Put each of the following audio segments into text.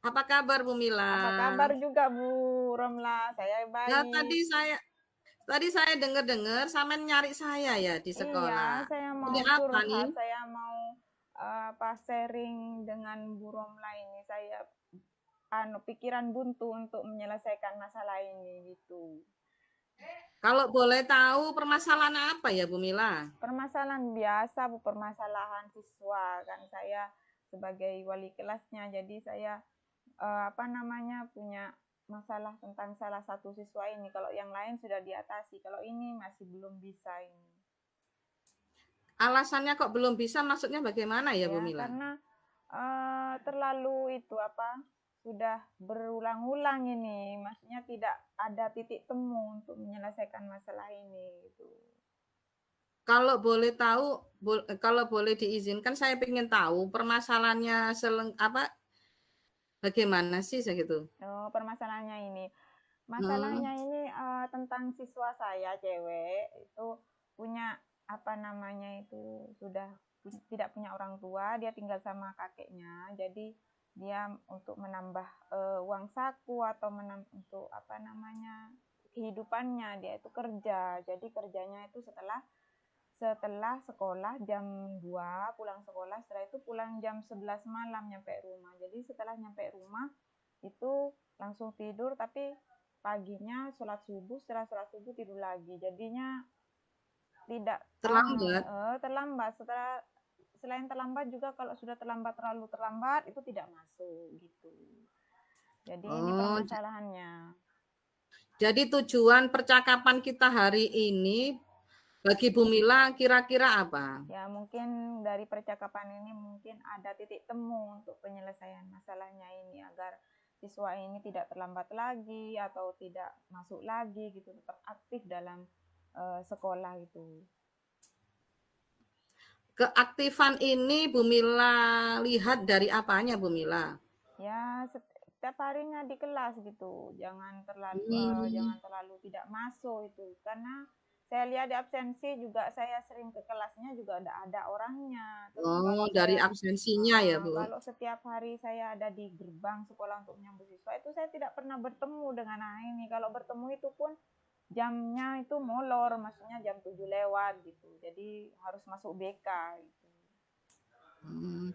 Apa kabar Bu Mila? Apa kabar juga Bu Romla? Saya Nah, baik. tadi saya dengar-dengar sampean nyari saya ya di Iya, sekolah. saya mau Punya apa nih? curhat, saya mau sharing dengan Bu Romla ini. Saya pikiran buntu untuk menyelesaikan masalah ini gitu. Kalau boleh tahu permasalahan apa ya Bu Mila? Permasalahan biasa Bu, permasalahan siswa kan saya sebagai wali kelasnya. Jadi saya punya masalah tentang salah satu siswa ini. Kalau yang lain sudah diatasi, kalau ini masih belum bisa ini. Alasannya kok belum bisa, maksudnya bagaimana ya Bu Ya, Mila? karena terlalu itu sudah berulang-ulang ini, maksudnya tidak ada titik temu untuk menyelesaikan masalah ini gitu. Kalau boleh tahu, kalau boleh diizinkan, saya ingin tahu permasalahannya bagaimana sih segitu? Oh, permasalahannya ini. Hmm. Masalahnya ini tentang siswa saya cewek itu punya sudah tidak punya orang tua, dia tinggal sama kakeknya. Jadi dia untuk menambah uang saku atau untuk kehidupannya dia itu kerja. Jadi kerjanya itu setelah setelah sekolah jam 2 pulang sekolah, setelah itu pulang jam 11 malam nyampe rumah. Jadi setelah nyampe rumah itu langsung tidur, tapi paginya sholat subuh, setelah sholat subuh tidur lagi. Jadinya tidak Terlambat? terlambat. Selain terlambat juga kalau sudah terlalu terlambat itu tidak masuk gitu. Jadi ini Oh, permasalahannya. jadi tujuan percakapan kita hari ini bagi Bu Mila kira-kira apa? Ya mungkin dari percakapan ini mungkin ada titik temu untuk penyelesaian masalahnya ini agar siswa ini tidak terlambat lagi atau tidak masuk lagi gitu, tetap aktif dalam sekolah itu. Keaktifan ini Bu Mila lihat dari apanya Bu Mila? Ya setiap harinya di kelas gitu, Hmm. jangan terlalu tidak masuk itu, karena saya lihat di absensi juga, saya sering ke kelasnya juga ada orangnya, tapi Oh, dari absensinya ya Bu? kalau setiap hari saya ada di gerbang sekolah untuk menyambut siswa itu saya tidak pernah bertemu dengan anak ini. Kalau bertemu itu pun jamnya itu molor, maksudnya jam 7 lewat gitu, jadi harus masuk BK gitu. Hmm.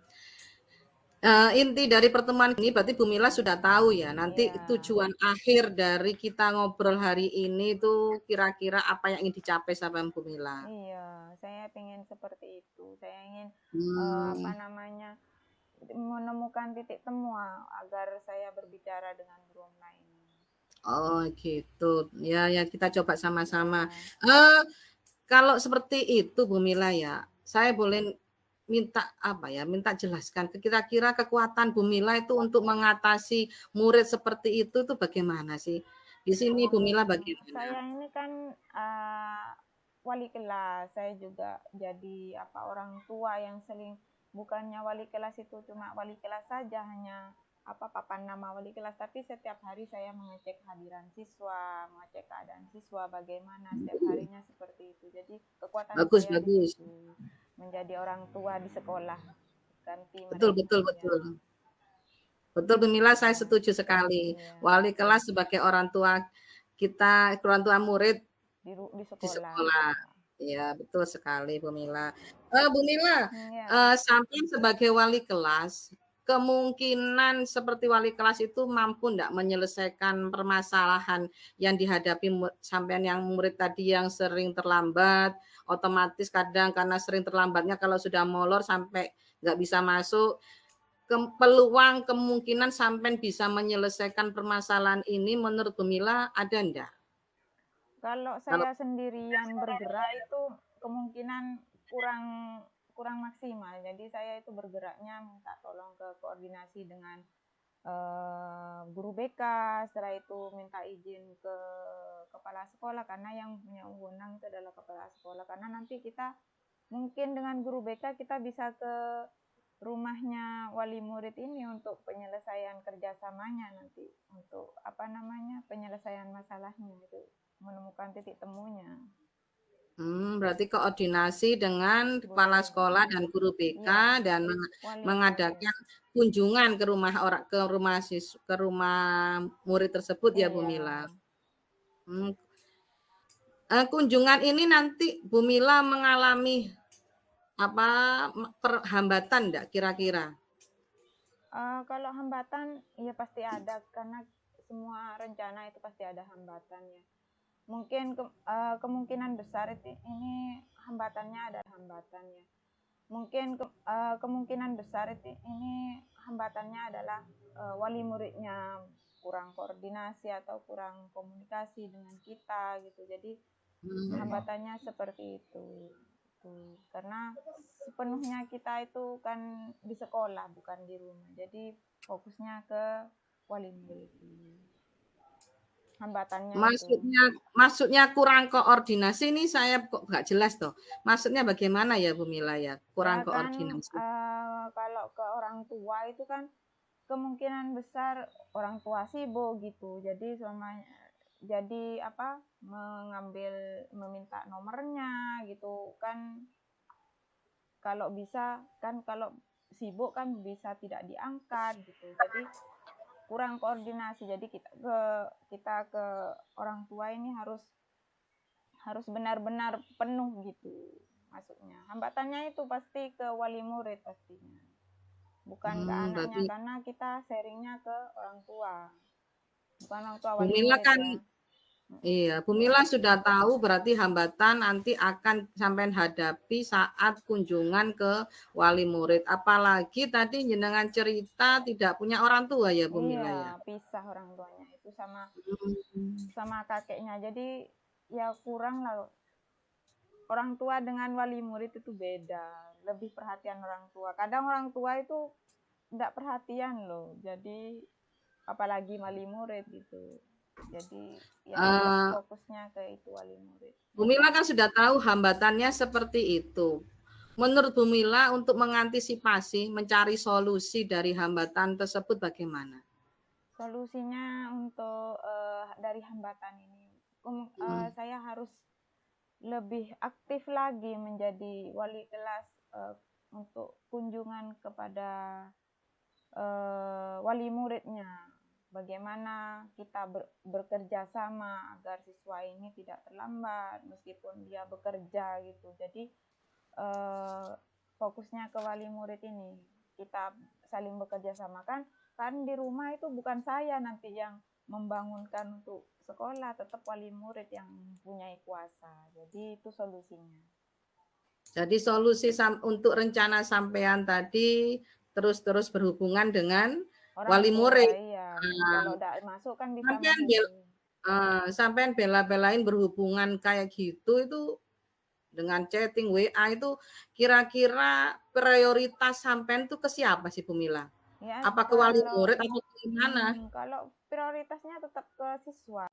Inti dari pertemuan ini berarti Bu Mila sudah tahu ya, nanti Iya. tujuan akhir dari kita ngobrol hari ini itu kira-kira apa yang ingin dicapai sama Bu Mila? Iya, saya pengen seperti itu. Saya ingin Hmm. menemukan titik temu agar saya berbicara dengan guru online. Oh gitu, ya ya kita coba sama-sama. Ya, Eh kalau seperti itu Bu Mila ya, saya boleh minta apa ya, minta jelaskan kira-kira kekuatan Bu Mila itu untuk mengatasi murid seperti itu bagaimana sih? Di sini Bu Mila bagaimana? saya ini kan wali kelas. Saya juga jadi orang tua yang sering, bukannya wali kelas itu cuma wali kelas saja, hanya papan nama wali kelas, tapi setiap hari saya mengecek hadiran siswa, mengecek keadaan siswa bagaimana setiap harinya seperti itu. Jadi kekuatan Bagus saya di bagus. situ, menjadi orang tua di sekolah, ganti Betul mereka betul ya. betul. Betul Bu Mila, saya Ya, setuju sekali. ya, Wali kelas sebagai orang tua kita, orang tua murid di di sekolah sekolah. ya. Ya, betul sekali Bu Mila. Bu Mila, Ya. sampai sebagai wali kelas, kemungkinan seperti wali kelas itu mampu enggak menyelesaikan permasalahan yang dihadapi sampean yang murid tadi yang sering terlambat, otomatis kadang karena sering terlambatnya kalau sudah molor sampai nggak bisa masuk, peluang kemungkinan sampean bisa menyelesaikan permasalahan ini menurut Bu Mila ada enggak? Kalau Kalau saya sendirian bergerak itu kemungkinan kurang kurang maksimal. Jadi saya itu bergeraknya minta tolong ke koordinasi dengan guru BK, setelah itu minta izin ke kepala sekolah, karena yang punya wewenang itu adalah kepala sekolah. Karena nanti kita mungkin dengan guru BK kita bisa ke rumahnya wali murid ini untuk penyelesaian kerjasamanya nanti, untuk penyelesaian masalahnya itu, menemukan titik temunya. Berarti koordinasi dengan kepala Guru, sekolah dan guru BK iya, dan wali murid, mengadakan kunjungan ke rumah orang ke rumah murid tersebut ya Bu iya. Mila. Hmm, kunjungan ini nanti Bu Mila mengalami apa hambatan enggak kira-kira? Kalau hambatan, ya pasti ada, karena semua rencana itu pasti ada hambatan ya. Mungkin kemungkinan besar ini hambatannya ada hambatan ya. Mungkin kemungkinan besar ini hambatannya adalah wali muridnya kurang koordinasi atau kurang komunikasi dengan kita gitu. Jadi hambatannya seperti itu. Karena sepenuhnya kita itu kan di sekolah bukan di rumah. Jadi fokusnya ke wali murid. Hambatannya itu. Maksudnya kurang koordinasi ini saya kok nggak jelas toh. Maksudnya bagaimana ya Bu Mila ya? Kurang Ya kan koordinasi. kalau ke orang tua itu kan kemungkinan besar orang tua sibuk gitu. Jadi apa meminta nomornya gitu kan, kalau bisa kan, kalau sibuk kan bisa tidak diangkat gitu. Jadi kurang koordinasi. Jadi kita ke orang tua ini harus benar-benar penuh gitu masuknya. Hambatannya itu pasti ke wali murid pastinya. Bukan ke anaknya, Berarti karena kita sharingnya ke orang tua. Bukan orang tua, Bu wali Mila murid kan ya. iya, Bu Mila sudah tahu berarti hambatan nanti akan sampai hadapi saat kunjungan ke wali murid. Apalagi tadi jenengan cerita tidak punya orang tua ya Bu Mila ya. Iya, pisah orang tuanya itu sama Hmm. kakeknya. Jadi ya kurang lah. Orang tua dengan wali murid itu beda. Lebih perhatian orang tua. Kadang orang tua itu tidak perhatian loh. Jadi apalagi wali murid gitu. Jadi ya tetap Eh, fokusnya ke itu wali murid. Bu Mila kan sudah tahu hambatannya seperti itu. Menurut Bu Mila untuk mengantisipasi, mencari solusi dari hambatan tersebut bagaimana? Solusinya untuk dari hambatan ini, saya harus lebih aktif lagi menjadi wali kelas untuk kunjungan kepada wali muridnya. Bagaimana kita bekerja sama agar siswa ini tidak terlambat meskipun dia bekerja gitu. Jadi fokusnya ke wali murid ini, kita saling bekerja sama kan di rumah itu bukan saya nanti yang membangunkan untuk sekolah, tetap wali murid yang punya kuasa. Jadi itu solusinya. Jadi solusi untuk rencana sampean tadi terus-terus berhubungan dengan Orang wali tua, murid. iya. Nah, Kalau udah masuk kan bisa sampean menghubungi. sampean bela-belain berhubungan kayak gitu itu dengan chatting WA itu kira-kira prioritas sampean itu ke siapa sih Bu Mila? Ya, Apa ke wali murid atau ke mana? kalau prioritasnya tetap ke siswa.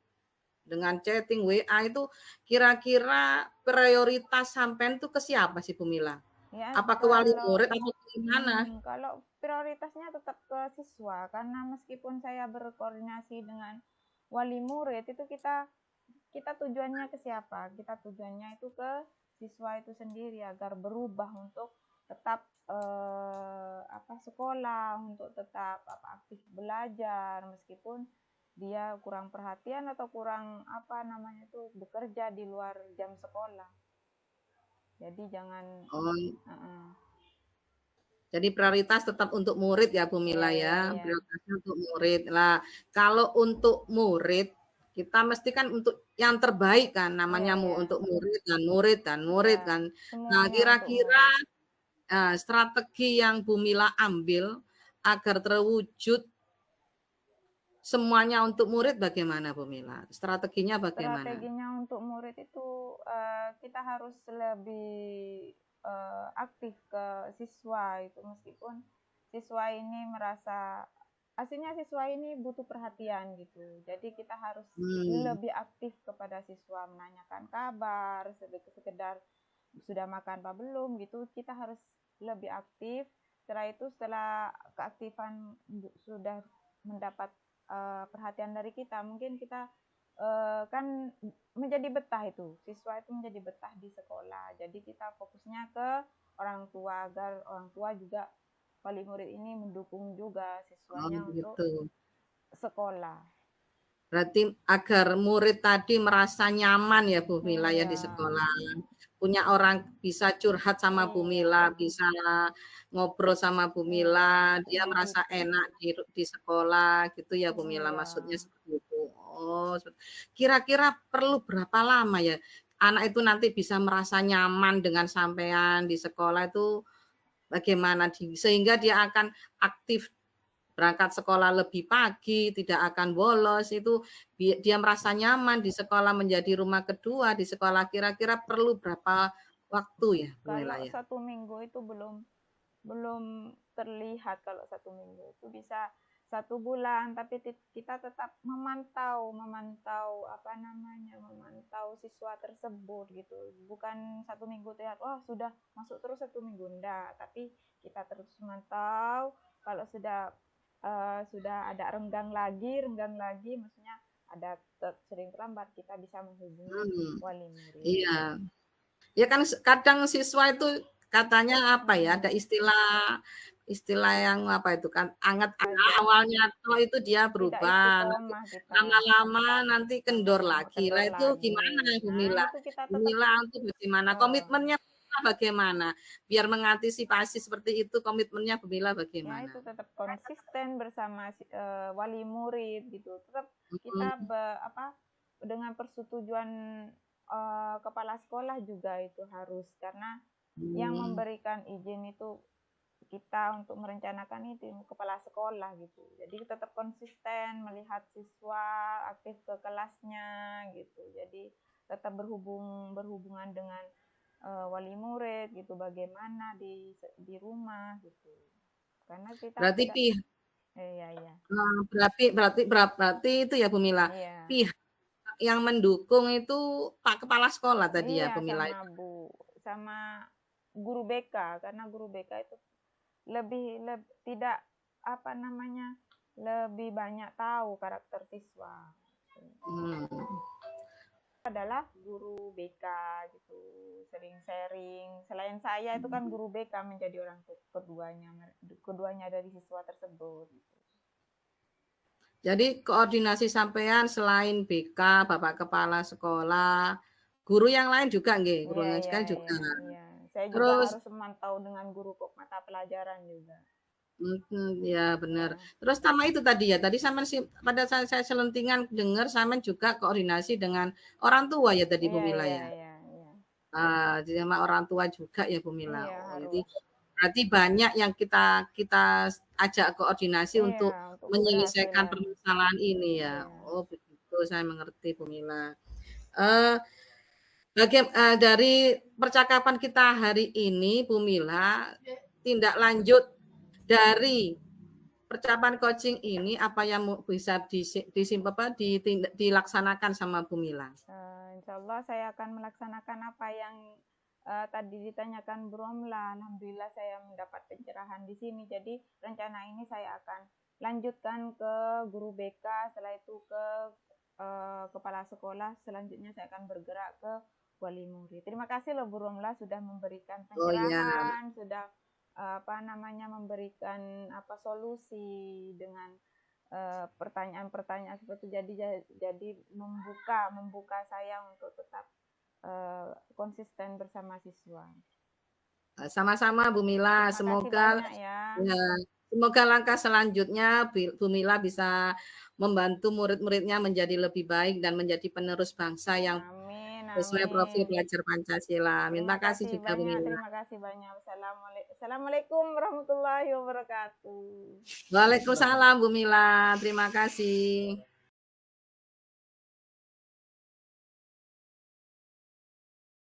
Dengan chatting WA itu kira-kira prioritas sampean itu ke siapa sih Bu Mila? Ya, Apa ke wali murid atau ke mana? kalau prioritasnya tetap ke siswa, karena meskipun saya berkoordinasi dengan wali murid itu kita tujuannya ke siapa? Kita tujuannya itu ke siswa itu sendiri agar berubah untuk tetap sekolah, untuk tetap aktif belajar meskipun dia kurang perhatian atau kurang bekerja di luar jam sekolah. Jadi jangan Oh, jadi prioritas tetap untuk murid ya Bu iya Mila iya ya, iya. prioritasnya untuk murid. Lah, kalau untuk murid kita mesti kan untuk yang terbaik kan, Iya namanya iya. untuk murid dan murid dan murid Iya, kan. Nah, semuanya untuk kira-kira murid. strategi yang Bu Mila ambil agar terwujud semuanya untuk murid bagaimana Bu Mila? Strateginya bagaimana? Strateginya untuk murid itu kita harus lebih aktif ke siswa itu, meskipun siswa ini merasa aslinya siswa ini butuh perhatian gitu. Jadi kita harus Hmm. lebih aktif kepada siswa, menanyakan kabar, sekedar sudah makan apa belum gitu. Kita harus lebih aktif. Setelah itu, setelah keaktifan sudah mendapat perhatian dari kita, mungkin kita kan menjadi betah itu, siswa itu menjadi betah di sekolah. Jadi kita fokusnya ke orang tua agar orang tua juga wali murid ini mendukung juga Oh siswanya untuk gitu. sekolah. Berarti agar murid tadi merasa nyaman ya Bu Mila ya Iya, di sekolah. Punya orang bisa curhat sama Bu iya, Mila, bisa ngobrol sama Bu iya, Mila, dia merasa begitu. enak di sekolah gitu ya Bu Mila, Iya. maksudnya seperti itu. Oh, kira-kira perlu berapa lama ya anak itu nanti bisa merasa nyaman dengan sampean di sekolah itu bagaimana sehingga dia akan aktif berangkat sekolah lebih pagi, tidak akan bolos, itu dia merasa nyaman di sekolah menjadi rumah kedua di sekolah. Kira-kira perlu berapa waktu ya, Bu Kalau Mela ya? 1 minggu itu belum terlihat. Kalau 1 minggu itu bisa 1 bulan, tapi kita tetap memantau memantau apa namanya, memantau siswa tersebut gitu. Bukan 1 minggu terlihat, wah sudah masuk terus 1 minggu, enggak. Tapi kita terus memantau. Kalau sudah ada renggang lagi, maksudnya ada sering terlambat, kita bisa menghubungi Hmm, wali murid. iya. Ya kan kadang siswa itu katanya apa ya, Hmm, ada istilah istilah yang apa itu kan, anget ada awalnya toh itu dia tidak berubah, nanti istiqomah kita. lama-lama nanti kendor Lama-lama lagi. Lah kendor itu lagi. gimana Bu Nah, Mila? itu kita Bu tetap Mila itu bagaimana? eh, Komitmennya Bu Mila bagaimana? Biar mengantisipasi seperti itu komitmennya Bu Mila ya bagaimana? itu tetap konsisten bersama wali murid gitu. Tetap kita Mhm, dengan persetujuan kepala sekolah juga itu harus, karena yang mmm, memberikan izin itu kita untuk merencanakan itu kepala sekolah gitu. Jadi tetap konsisten melihat siswa aktif ke kelasnya gitu. Jadi tetap berhubungan dengan wali murid gitu, bagaimana di rumah gitu. Karena kita berarti tidak iya iya. berarti berarti berarti itu ya Bu Mila, Iya. pihak yang mendukung itu Pak Kepala Sekolah tadi ya Iya Bu Mila? sama guru BK, karena guru BK itu lebih tidak apa namanya, lebih banyak tahu karakter siswa. Hmm. Adalah guru BK gitu, sering sharing. Selain saya itu kan guru BK menjadi orang keduanya dari siswa tersebut. Jadi koordinasi sampean selain BK, Bapak Kepala Sekolah, guru yang lain juga nggih, guru Iya yang iya lain juga. iya iya. Saya juga Terus harus memantau dengan guru mata pelajaran juga. ya benar. Ya. Terus sama itu tadi ya, tadi sampean pada saat saya selentingan dengar sampean juga koordinasi dengan orang tua ya tadi Bu Iya Mila iya ya? iya iya. Jadi sama orang tua juga ya Bu Mila. Iya Oh, jadi harus. berarti banyak yang kita kita ajak koordinasi Iya untuk untuk menyelesaikan keberhasilan. permasalahan ini ya. Iya. Oh begitu, saya mengerti Bu Mila. Eee dari percakapan kita hari ini, Bu Mila, tindak lanjut dari percakapan coaching ini apa yang bisa dilaksanakan sama Bu Mila? Insya Allah saya akan melaksanakan apa yang tadi ditanyakan Bu Romla. Alhamdulillah saya mendapat pencerahan di sini. Jadi rencana ini saya akan lanjutkan ke guru BK, setelah itu ke kepala sekolah, selanjutnya saya akan bergerak ke wali murid. Terima kasih loh Bu Romla sudah memberikan Oh ya, pencerahan, sudah memberikan solusi dengan pertanyaan-pertanyaan seperti jadi membuka saya untuk tetap konsisten bersama siswa. sama-sama Bu Mila. Terima kasih Semoga banyak ya. ya, semoga langkah selanjutnya Bu Mila bisa membantu murid-muridnya menjadi lebih baik dan menjadi penerus bangsa yang Amin, sesuai profil amin. belajar Pancasila. Terima Terima kasih kasih juga Bu banyak, Mila. terima kasih banyak. Assalamualaikum warahmatullahi wabarakatuh. Waalaikumsalam Bu Mila. Terima kasih.